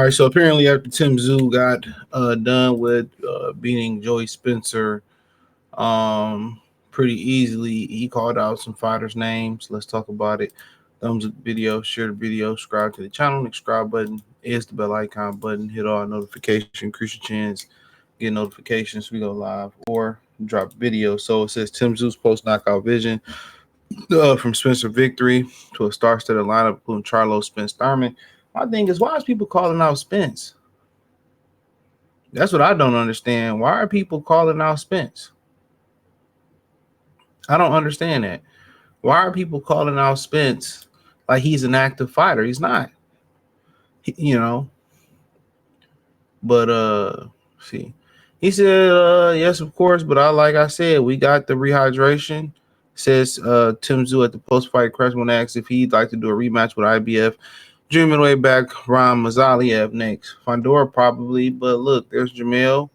right, so apparently after Tszyu got done with beating Joey Spencer pretty easily, he called out some fighters' names. Let's talk about it. Thumbs up the video, share the video, subscribe to the channel. The subscribe button is the bell icon button. Hit all notification, increase your chance, get notifications. We go live or drop video. So it says Tszyu's post knockout vision from Spencer victory to a star-studded lineup including Charlo, Spence, Thurman. My thing is, why is people calling out Spence? That's what I don't understand. Why are people calling out Spence? I don't understand that. Why are people calling out Spence like he's an active fighter? He's not. But see. He said, yes, of course, but like I said, we got the rehydration. Says Tszyu at the post-fight press when asked if he'd like to do a rematch with IBF. Dreaming way back, Murtazaliev next. Fondora probably, but look, there's Jamil,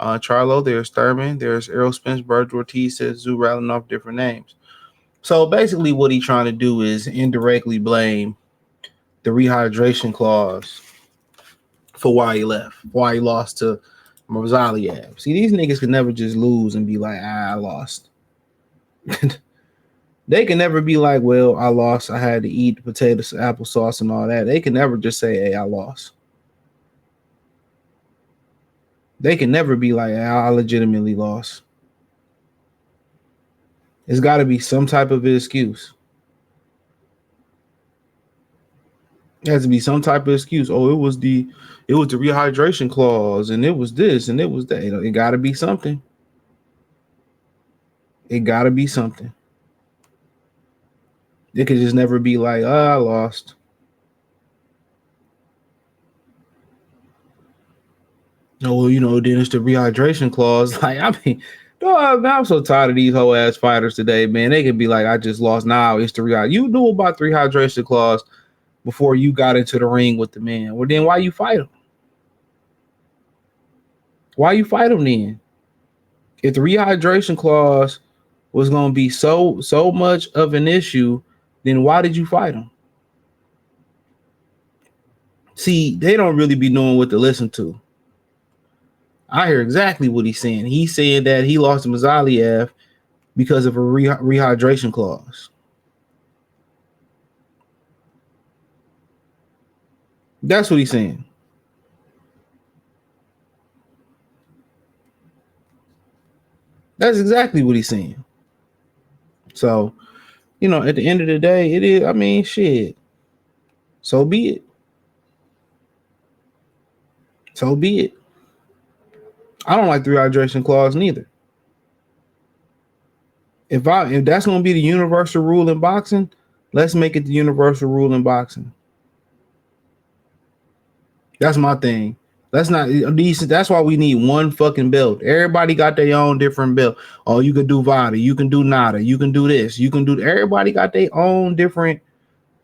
Charlo, there's Thurman, there's Errol Spence, Bird Ortiz, says Tszyu rattling off different names. So basically what he's trying to do is indirectly blame the rehydration clause for why he left, why he lost to Murtazaliev. See, these niggas can never just lose and be like, I lost. They can never be like, well, I lost. I had to eat the potatoes, applesauce, and all that. They can never just say, hey, I lost. They can never be like, hey, I legitimately lost. It's got to be some type of excuse. It has to be some type of excuse. Oh, it was the rehydration clause, and it was this, and it was that. It got to be something. It got to be something. It could just never be like, oh, I lost. Oh, well, then it's the rehydration clause. Like, I mean, dog, I'm so tired of these whole ass fighters today, man. They can be like, I just lost. Now it's the rehydration. You knew about the rehydration clause before you got into the ring with the man. Well, then why you fight him? Why you fight him then? If the rehydration clause was going to be so much of an issue, then why did you fight him? See, they don't really be knowing what to listen to. I hear exactly what he's saying. He's saying that he lost to Murtazaliev because of a rehydration clause. That's what he's saying. That's exactly what he's saying. So, at the end of the day, it is, I mean, shit. So be it. So be it. I don't like the rehydration clause neither. If that's going to be the universal rule in boxing, let's make it the universal rule in boxing. That's my thing. That's why we need one fucking belt. Everybody got their own different belt. Oh, you can do VADA, you can do NADA, you can do this, you can do. Everybody got their own different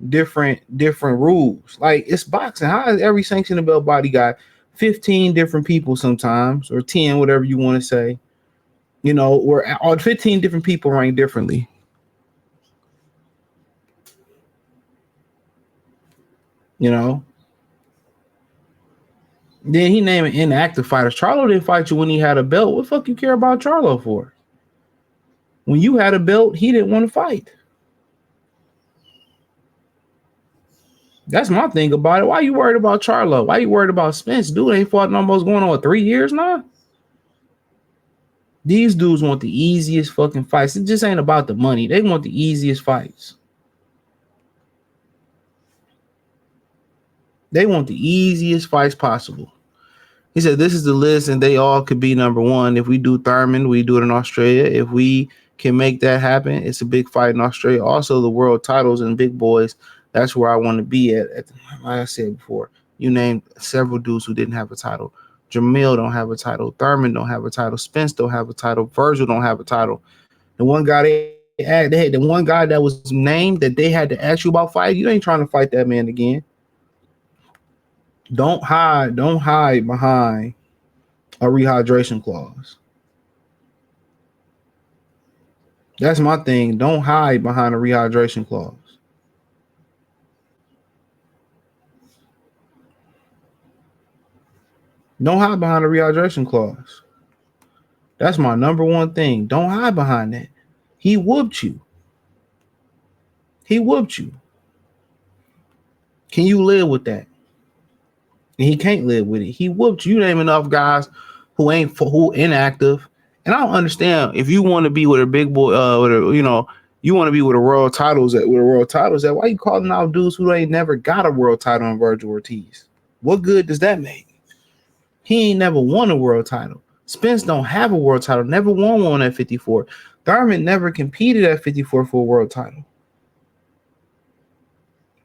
rules. Like, it's boxing. How is every sanctioned belt body got 15 different people sometimes, or 10, whatever you want to say, or 15 different people ranked differently. Then he named inactive fighters. Charlo didn't fight you when he had a belt. What the fuck you care about Charlo for? When you had a belt, he didn't want to fight. That's my thing about it. Why you worried about Charlo? Why you worried about Spence? Dude ain't fought in almost going on 3 years now. These dudes want the easiest fucking fights. It just ain't about the money. They want the easiest fights. They want the easiest fights possible. He said, this is the list, and they all could be number one. If we do Thurman, we do it in Australia. If we can make that happen, it's a big fight in Australia. Also, the world titles and big boys, that's where I want to be at. Like I said before, you named several dudes who didn't have a title. Jamil don't have a title. Thurman don't have a title. Spence don't have a title. Virgil don't have a title. The one guy the one guy that was named that they had to ask you about fighting, you ain't trying to fight that man again. Don't hide behind a rehydration clause. That's my thing. Don't hide behind a rehydration clause. Don't hide behind the rehydration clause. That's my number one thing. Don't hide behind that. He whooped you. He whooped you. Can you live with that? And he can't live with it. He whooped you. You name enough guys who inactive. And I don't understand if you want to be with a big boy, you want to be with a world titles at why you calling out dudes who ain't never got a world title in Virgil Ortiz? What good does that make? He ain't never won a world title. Spence don't have a world title, never won one at 54. Thurman never competed at 54 for a world title.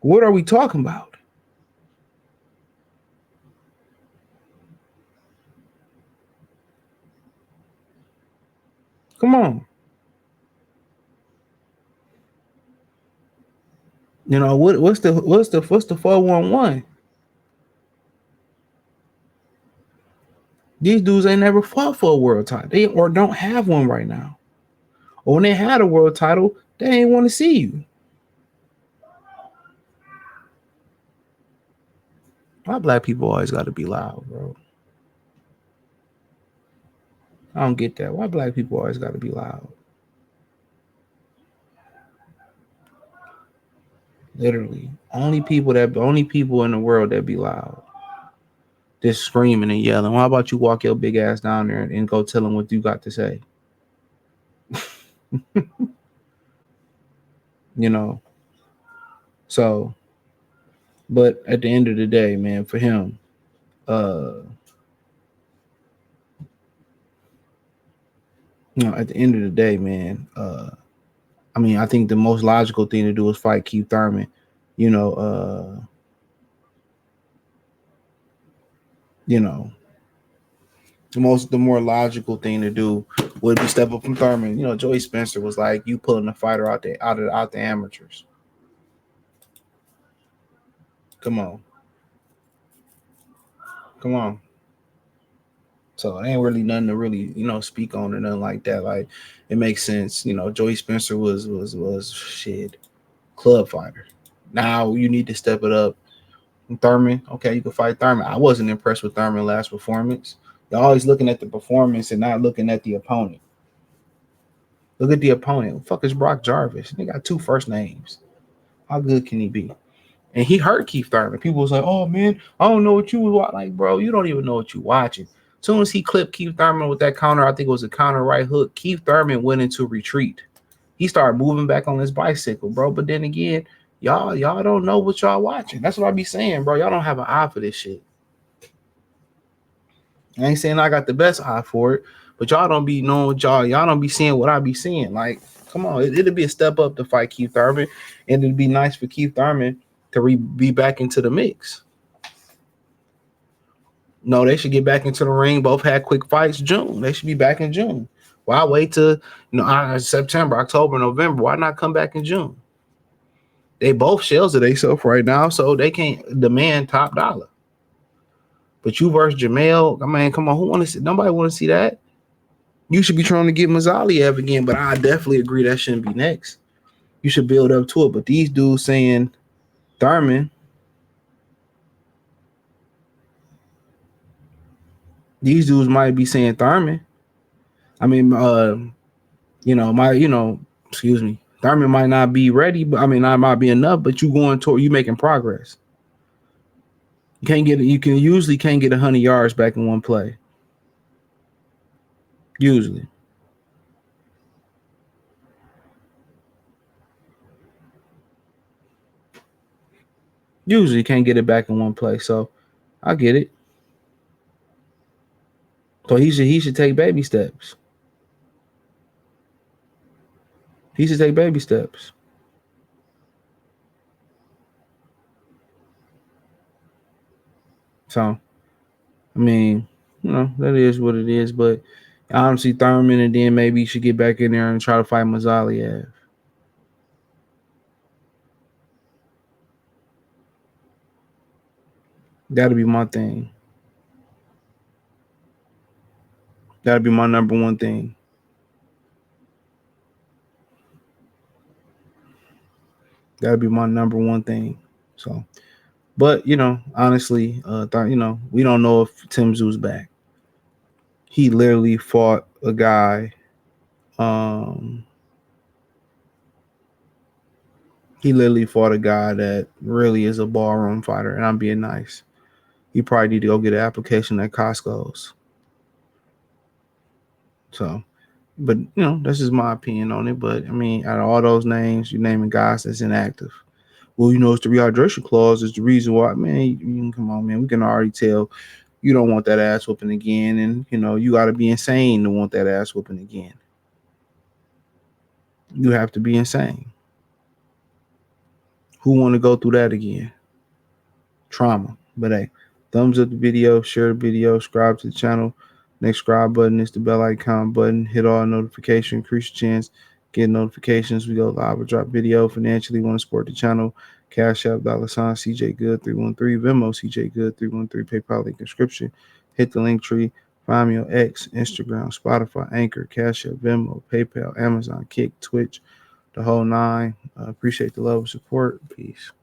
What are we talking about? Come on. You know what's the 411? These dudes ain't never fought for a world title. They or don't have one right now. Or when they had a world title, they ain't want to see you. Why black people always got to be loud, bro? I don't get that. Why black people always got to be loud? Literally, only people in the world that be loud, just screaming and yelling. Why about you walk your big ass down there and go tell them what you got to say? You know. So, but at the end of the day, man, for him, at the end of the day, man, I mean, I think the most logical thing to do is fight Keith Thurman. You know, the more logical thing to do would be step up from Thurman. You know, Joey Spencer was like, you pulling the fighter out the amateurs. Come on. So it ain't really nothing to really, speak on or nothing like that. Like, it makes sense. You know, Joey Spencer was shit, club fighter. Now you need to step it up. Thurman, okay, you can fight Thurman. I wasn't impressed with Thurman last performance. You're always looking at the performance and not looking at the opponent. Look at the opponent. Who the fuck is Brock Jarvis? He got two first names. How good can he be? And he hurt Keith Thurman. People was like, "Oh man, I don't know what you was watching." Like, bro, you don't even know what you watching. As soon as he clipped Keith Thurman with that counter, I think it was a counter right hook. Keith Thurman went into retreat. He started moving back on his bicycle, bro. But then again, y'all don't know what y'all watching. That's what I be saying, bro. Y'all don't have an eye for this shit. I ain't saying I got the best eye for it, but y'all don't be knowing what y'all don't be seeing what I be seeing. Like, come on, it'll be a step up to fight Keith Thurman, and it'd be nice for Keith Thurman to be back into the mix. No, they should get back into the ring. Both had quick fights. June, they should be back in June. Why wait to September, October, November? Why not come back in June? They both shells of themselves right now, so they can't demand top dollar. But you versus Jamel, I mean, come on, who want to see? Nobody want to see that. You should be trying to get Murtazaliev again, but I definitely agree that shouldn't be next. You should build up to it. But these dudes saying Thurman, these dudes might be saying Thurman. I mean, excuse me. Thurman might not be ready, but I mean, that might be enough. But you making progress. You can usually can't get 100 yards back in one play. Usually can't get it back in one play. So I get it. So he should take baby steps. He should take baby steps. So, I mean, that is what it is. But honestly, Thurman, and then maybe you should get back in there and try to fight Murtazaliev. That'll be my thing. That'll be my number one thing. That'll be my number one thing. So, But honestly, we don't know if Tim Tszyu's back. He literally fought a guy. Um, he literally fought a guy that really is a ballroom fighter, and I'm being nice. He probably need to go get an application at Costco's. So, but that's just my opinion on it. But I mean, out of all those names, you're naming guys that's inactive. Well, it's the rehydration clause is the reason why. Man, come on, man. We can already tell you don't want that ass whooping again, and you got to be insane to want that ass whooping again. You have to be insane. Who want to go through that again? Trauma. But hey, thumbs up the video, share the video, subscribe to the channel. Next subscribe button is the bell icon button. Hit all notifications, increase your chance. Get notifications. We go live or drop video. Financially, want to support the channel. Cash App, $ CJ Good 313, Venmo CJ Good 313, PayPal link description. Hit the link tree. Find me on X, Instagram, Spotify, Anchor, Cash App, Venmo, PayPal, Amazon, Kick, Twitch, the whole nine. Appreciate the love and support. Peace.